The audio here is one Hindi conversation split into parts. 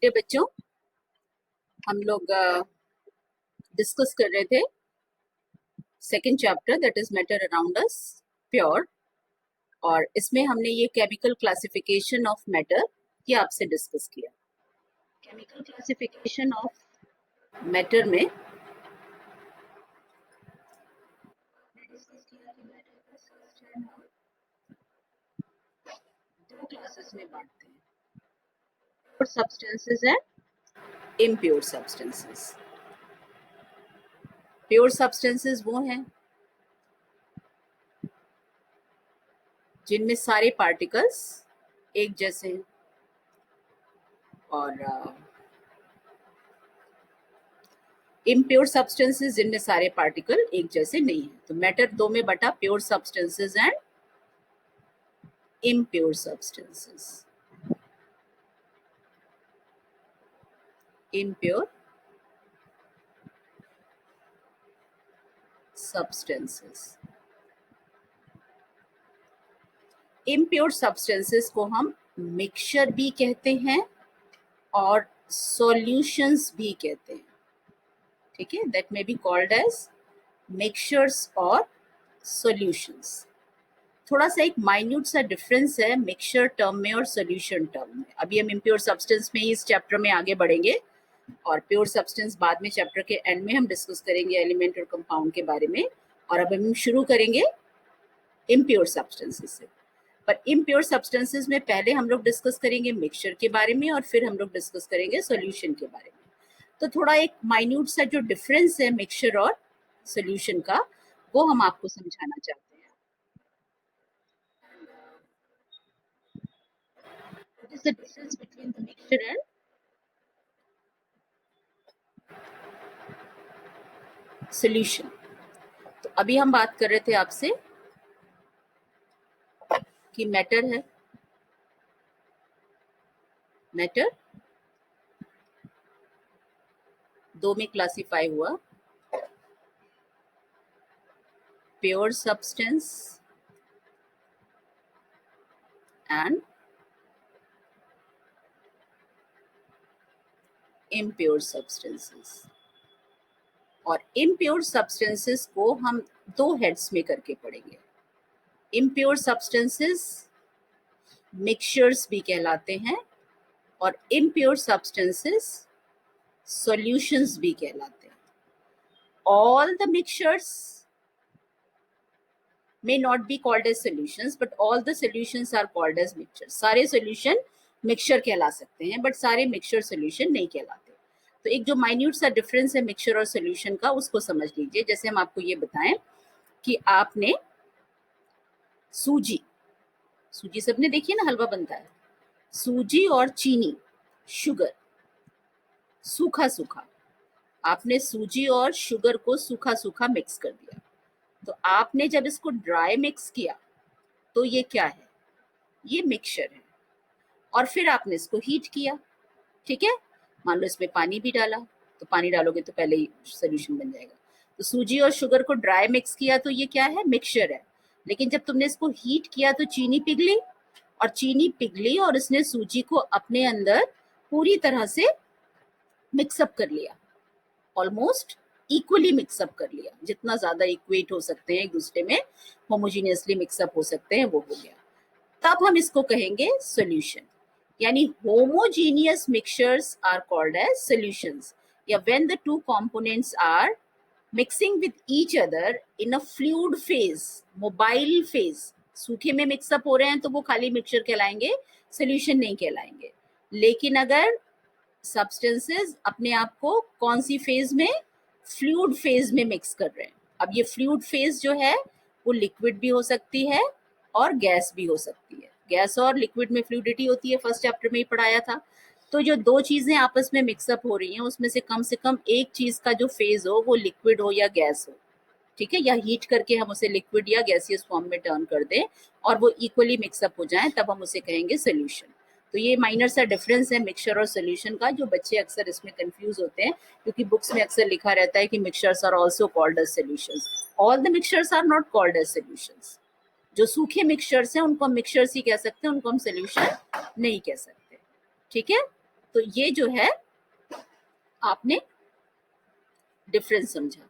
गुड डे बच्चों। हम लोग डिस्कस कर रहे थे second chapter that is matter around us pure, और इसमें हमने ये केमिकल क्लासिफिकेशन ऑफ मैटर ये आपसे डिस्कस किया। केमिकल क्लासिफिकेशन ऑफ मैटर में डिस्कस किया कि मैटर को दो क्लासेस में बांटते हैं, pure substances and impure substances. Pure substances वो हैं जिनमें सारे पार्टिकल्स एक जैसे हैं, और इम्प्योर सब्सटेंसेस जिनमें सारे पार्टिकल एक जैसे नहीं है। तो मैटर दो में बटा, pure substances and impure substances. Impure substances, impure substances को हम मिक्सचर भी कहते हैं और सॉल्यूशंस भी कहते हैं। ठीक है, that may be called as mixtures और सॉल्यूशंस। थोड़ा सा एक माइन्यूट सा डिफरेंस है मिक्सचर टर्म में और सॉल्यूशन टर्म में। अभी हम इम्प्योर सब्सटेंस में ही इस चैप्टर में आगे बढ़ेंगे, और प्योर सब्सटेंस बाद में चैप्टर के एंड में हम डिस्कस करेंगे एलिमेंट और कंपाउंड के बारे में। और अब हम शुरू करेंगे इम्प्योर सब्सटेंसेस से। पर इम्प्योर सब्सटेंसेस में पहले हम लोग डिस्कस करेंगे मिक्सचर के बारे में, और फिर हम लोग डिस्कस करेंगे सॉल्यूशन के बारे में। तो थोड़ा एक माइन्यूट सा जो डिफरेंस है मिक्सचर और सॉल्यूशन का, वो हम आपको समझाना चाहते हैं। What is the difference between the mixture and solution? तो अभी हम बात कर रहे थे आपसे कि मैटर है, मैटर दो में क्लासिफाई हुआ, pure substance and impure substances. और इम्प्योर सब्सटेंसेस को हम दो हेड्स में करके पढ़ेंगे। इम्प्योर सब्सटेंसेस मिक्सचर्स भी कहलाते हैं, और इम्प्योर सब्सटेंसेस सॉल्यूशंस भी कहलाते हैं। All the mixtures may not be called as solutions, but all the solutions are called as mixtures. सारे solution मिक्सचर कहला सकते हैं, बट सारे मिक्सचर सोल्यूशन नहीं कहलाते। तो एक जो माइन्यूट सा डिफरेंस है मिक्सचर और सोल्यूशन का, उसको समझ लीजिए। जैसे हम आपको ये बताएं कि आपने सूजी, सूजी सबने देखी है ना, हलवा बनता है, सूजी और चीनी, शुगर, सूखा सूखा, आपने सूजी और शुगर को सूखा सूखा मिक्स कर दिया। तो आपने जब इसको ड्राई मिक्स किया तो ये क्या है, ये मिक्सचर है। और फिर आपने इसको हीट किया, ठीक है, मान लो इसमें पानी भी डाला, तो पानी डालोगे तो पहले ही सोल्यूशन बन जाएगा। तो सूजी और शुगर को ड्राई मिक्स किया तो ये क्या है, मिक्सचर है। लेकिन जब तुमने इसको हीट किया तो चीनी पिघली, और चीनी पिघली और इसने सूजी को अपने अंदर पूरी तरह से मिक्सअप कर लिया, ऑलमोस्ट इक्वली मिक्सअप कर लिया, जितना ज्यादा इक्वेट हो सकते हैं एक दूसरे में, होमोजीनियसली मिक्सअप हो सकते हैं, वो हो गया। तब हम इसको कहेंगे सॉल्यूशन। यानी homogeneous mixtures are called as solutions, या when the two components are mixing with each other in a fluid phase, mobile phase, सूखे में मिक्सअप हो रहे हैं तो वो खाली मिक्सचर कहलाएंगे, सॉल्यूशन नहीं कहलाएंगे। लेकिन अगर सब्सटेंसेस अपने आप को कौन सी फेज में, फ्लूइड फेज में मिक्स कर रहे हैं। अब ये फ्लूइड फेज जो है वो लिक्विड भी हो सकती है और गैस भी हो सकती है। गैस और लिक्विड में फ्लूइडिटी होती है, फर्स्ट चैप्टर में ही पढ़ाया था। तो जो दो चीजें आपस में मिक्सअप हो रही हैं, उसमें से कम एक चीज का जो फेज हो वो लिक्विड हो या गैस हो, ठीक है, या हीट करके हम उसे लिक्विड या गैसियस फॉर्म में टर्न कर दें और वो इक्वली मिक्सअप हो जाए, तब हम उसे कहेंगे सोल्यूशन। तो ये माइनर सा डिफरेंस है मिक्सचर और सोल्यूशन का, जो बच्चे अक्सर इसमें कंफ्यूज होते हैं, क्योंकि बुक्स में अक्सर लिखा रहता है कि mixtures are also called as solutions. All the mixtures are not called as solutions. जो सूखे मिक्सचर्स हैं उनको हम मिक्सचर्स ही कह सकते हैं, उनको हम सोल्यूशन नहीं कह सकते, ठीक है। तो ये जो है आपने डिफरेंस समझा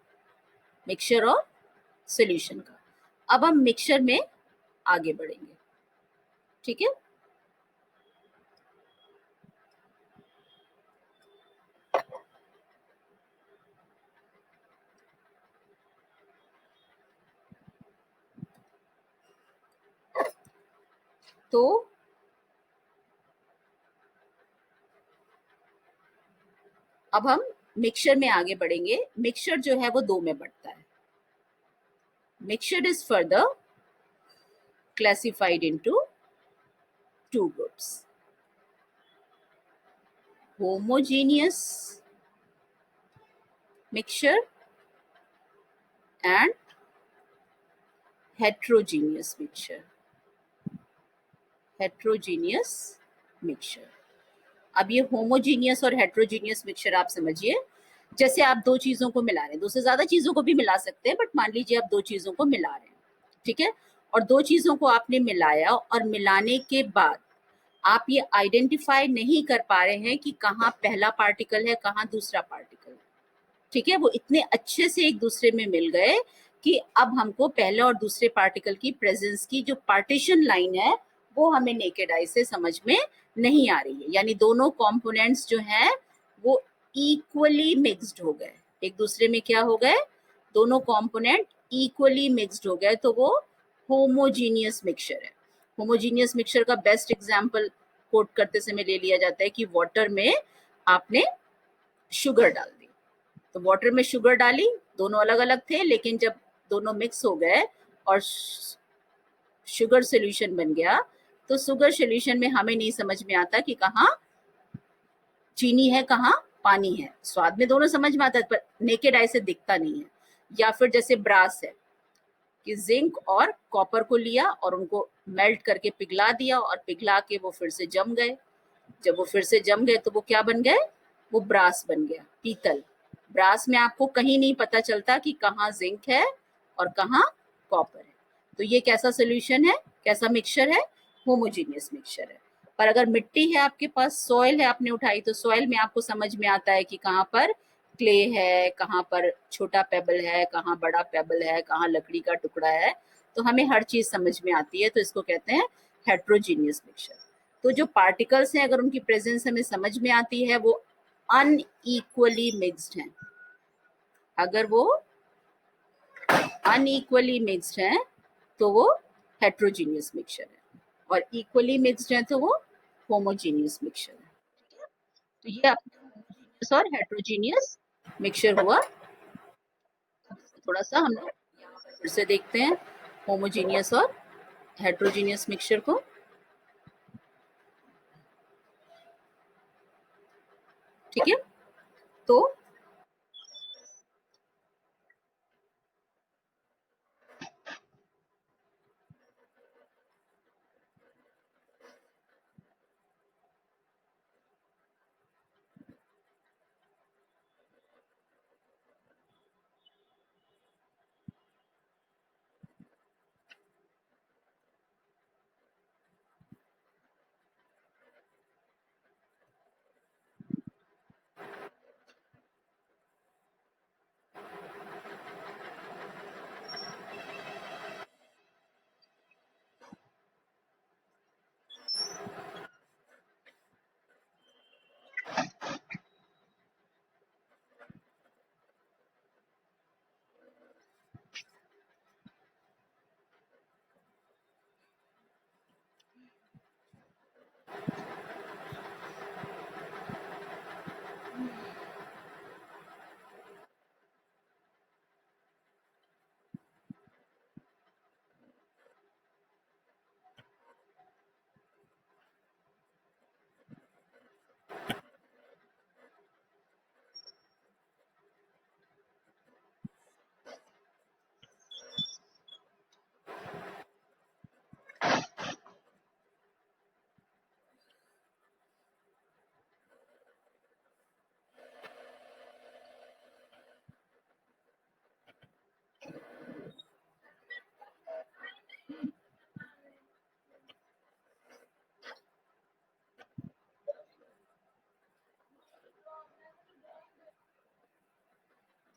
मिक्सचर और सॉल्यूशन का। अब हम मिक्सचर में आगे बढ़ेंगे, ठीक है। तो अब हम मिक्सचर में आगे बढ़ेंगे। मिक्सचर जो है वो दो में बढ़ता है। Mixture is further classified into two groups: homogeneous mixture and heterogeneous mixture. heterogeneous mixture. अब ये होमोजीनियस और हेट्रोजीनियस मिक्सचर आप समझिए, जैसे आप दो चीजों को मिला रहे हैं, दो से ज्यादा चीजों को भी मिला सकते हैं, बट मान लीजिए आप दो चीजों को मिला रहे हैं, ठीक है। और दो चीजों को आपने मिलाया और मिलाने के बाद आप ये आइडेंटिफाई नहीं कर पा रहे हैं कि कहाँ पहला पार्टिकल है, कहाँ दूसरा पार्टिकल है, ठीक है। वो इतने अच्छे से एक दूसरे में मिल गए कि अब हमको पहले और दूसरे पार्टिकल की प्रेजेंस की जो पार्टीशन लाइन है वो हमें नेकेड आई से समझ में नहीं आ रही है। यानी दोनों कंपोनेंट्स जो हैं वो इक्वली मिक्स्ड हो गए, एक दूसरे में क्या हो गए, दोनों कंपोनेंट इक्वली मिक्स्ड हो गए, तो वो होमोजीनियस मिक्सचर है। होमोजीनियस मिक्सचर का बेस्ट एग्जांपल कोट करते समय ले लिया जाता है कि वाटर में आपने शुगर डाल दी, तो वाटर में शुगर डाली, दोनों अलग अलग थे, लेकिन जब दोनों मिक्स हो गए और शुगर सोल्यूशन बन गया, तो शुगर सोल्यूशन में हमें नहीं समझ में आता कि कहाँ चीनी है कहाँ पानी है। स्वाद में दोनों समझ में आता है पर नेकेड आई से दिखता नहीं है। या फिर जैसे ब्रास है कि जिंक और कॉपर को लिया और उनको मेल्ट करके पिघला दिया और पिघला के वो फिर से जम गए। जब वो फिर से जम गए तो वो क्या बन गए, वो ब्रास बन गया, पीतल। ब्रास में आपको कहीं नहीं पता चलता कि कहाँ जिंक है और कहाँ कॉपर है। तो ये कैसा सोल्यूशन है, कैसा मिक्सचर है, होमोजीनियस मिक्सचर है। पर अगर मिट्टी है आपके पास, सॉइल है आपने उठाई, तो सॉइल में आपको समझ में आता है कि कहाँ पर क्ले है, कहाँ पर छोटा पेबल है, कहाँ बड़ा पेबल है, कहाँ लकड़ी का टुकड़ा है, तो हमें हर चीज समझ में आती है। तो इसको कहते हैं हेट्रोजीनियस मिक्सचर। तो जो पार्टिकल्स हैं अगर उनकी प्रेजेंस हमें समझ में आती है वो अनइक्वली मिक्स्ड हैं। अगर वो अनइक्वली मिक्स्ड हैं तो वो हेट्रोजीनियस मिक्सचर है, और इक्वली मिक्स्ड हैं तो वो होमोजीनियस मिक्सचर है। तो ये अपने होमोजीनियस और हेट्रोजीनियस मिक्सचर हुआ। थोड़ा सा हम लोग फिर से देखते हैं होमोजीनियस और हेट्रोजीनियस मिक्सचर को, ठीक है। तो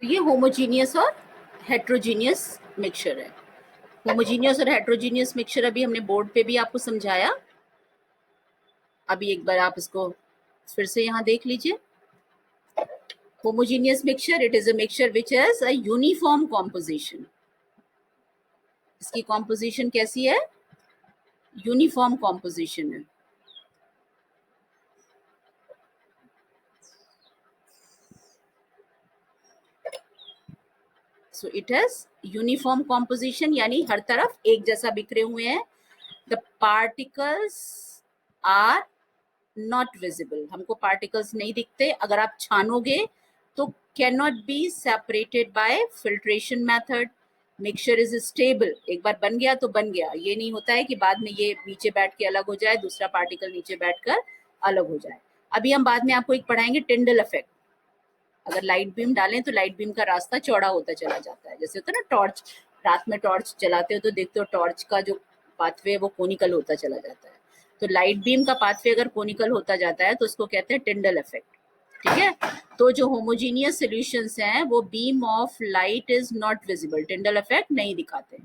ये होमोजीनियस और हेट्रोजीनियस मिक्सचर है। होमोजीनियस और हेट्रोजीनियस मिक्सचर अभी हमने बोर्ड पे भी आपको समझाया। अभी एक बार आप इसको फिर से यहाँ देख लीजिए। Homogeneous mixture, it is a mixture which has a uniform composition. इसकी कॉम्पोजिशन कैसी है? यूनिफॉर्म कॉम्पोजिशन है। So it has uniform composition, यानी हर तरफ एक जैसा बिखरे हुए हैं। The particles are not visible, हमको पार्टिकल्स नहीं दिखते। अगर आप छानोगे तो cannot be separated by filtration method. Mixture is stable, एक बार बन गया तो बन गया। ये नहीं होता है कि बाद में ये नीचे बैठ के अलग हो जाए, दूसरा पार्टिकल नीचे बैठकर अलग हो जाए। अभी हम बाद में आपको एक पढ़ाएंगे टिंडल इफेक्ट। अगर लाइट बीम डालें तो लाइट बीम का रास्ता चौड़ा होता चला जाता है। जैसे होता है ना टॉर्च, रात में टॉर्च जलाते हो तो देखते हो टॉर्च का जो पाथवे वो कोनिकल होता चला जाता है। तो लाइट बीम का पाथवे अगर कोनिकल होता जाता है तो उसको कहते हैं टिंडल इफेक्ट। ठीक है, तो जो होमोजीनियस सॉल्यूशंस हैं वो beam of light is not visible, Tyndall effect नहीं दिखाते।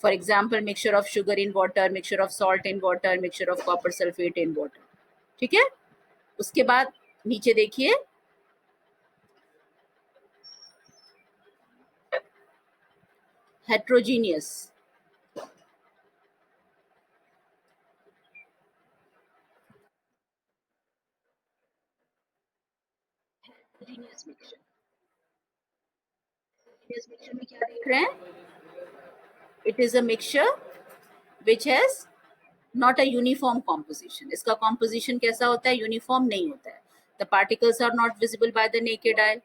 For example mixture of sugar in water, mixture of salt in water, mixture of copper sulphate in water. ठीक है, उसके बाद नीचे देखिए, हेट्रोजीनियस। इस मिक्सचर में क्या देख रहे हैं? It is a mixture which has not a uniform composition. इसका कॉम्पोजिशन कैसा होता है? यूनिफॉर्म नहीं होता है। The particles are not visible by the naked eye.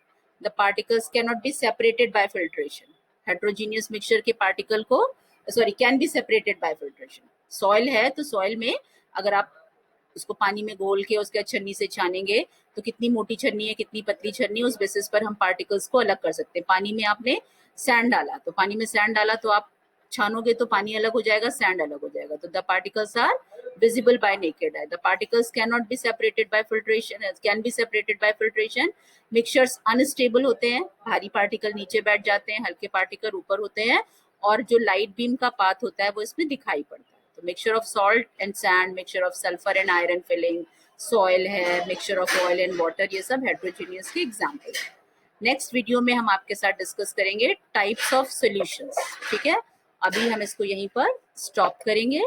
The particles cannot be separated by filtration. Heterogeneous mixture के पार्टिकल को can be separated by filtration. Soil है तो सॉइल में अगर आप उसको पानी में घोल के उसके छन्नी से छानेंगे तो कितनी मोटी छन्नी है, कितनी पतली छन्नी है, उस बेसिस पर हम पार्टिकल्स को अलग कर सकते हैं। पानी में आपने सैंड डाला तो पानी में सैंड डाला तो आप छानोगे तो पानी अलग हो जाएगा, सैंड अलग हो जाएगा। तो the particles are visible by naked eye. The particles cannot be separated by filtration, can be separated by filtration. Mixtures unstable होते हैं, भारी पार्टिकल नीचे बैठ जाते हैं, हल्के पार्टिकल ऊपर होते हैं, और जो लाइट बीम का पाथ होता है वो इसमें दिखाई पड़ता है। तो mixture of salt and sand, mixture of sulphur and iron filing, soil है, mixture of oil and water, ये सब हेट्रोजीनियस के एग्जाम्पल है। नेक्स्ट वीडियो में हम आपके साथ डिस्कस करेंगे टाइप्स ऑफ सॉल्यूशंस। ठीक है, अभी हम इसको यहीं पर स्टॉप करेंगे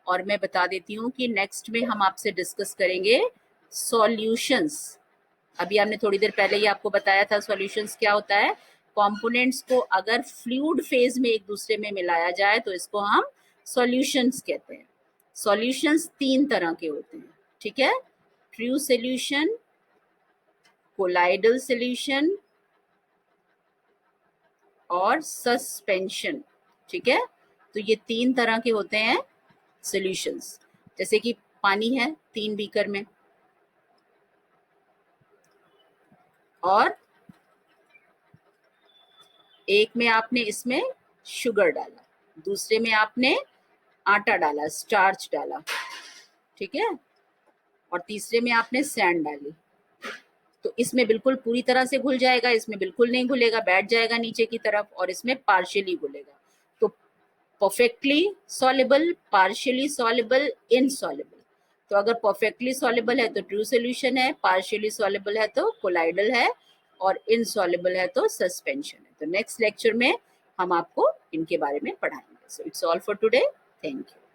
और मैं बता देती हूँ कि नेक्स्ट में हम आपसे डिस्कस करेंगे सॉल्यूशंस। अभी हमने थोड़ी देर पहले ही आपको बताया था सॉल्यूशंस क्या होता है। कंपोनेंट्स को अगर फ्लूइड फेज में एक दूसरे में मिलाया जाए तो इसको हम सॉल्यूशंस कहते हैं। सॉल्यूशंस 3 तरह के होते हैं। ठीक है, ट्रू सॉल्यूशन, कोलाइडल सॉल्यूशन और सस्पेंशन। ठीक है, तो ये 3 तरह के होते हैं सॉल्यूशंस। जैसे कि पानी है 3 बीकर में, और एक में आपने इसमें शुगर डाला, दूसरे में आपने आटा डाला, स्टार्च डाला, ठीक है, और तीसरे में आपने सैंड डाली। तो इसमें बिल्कुल पूरी तरह से घुल जाएगा, इसमें बिल्कुल नहीं घुलेगा, बैठ जाएगा नीचे की तरफ, और इसमें पार्शियली घुलेगा। तो perfectly soluble, partially soluble, insoluble. तो अगर परफेक्टली सॉल्युबल है तो ट्रू सॉल्यूशन है, पार्शियली सॉल्युबल है तो कोलाइडल है, और इनसॉल्युबल है तो सस्पेंशन है। तो नेक्स्ट लेक्चर में हम आपको इनके बारे में पढ़ाएंगे। So it's all for today, thank you.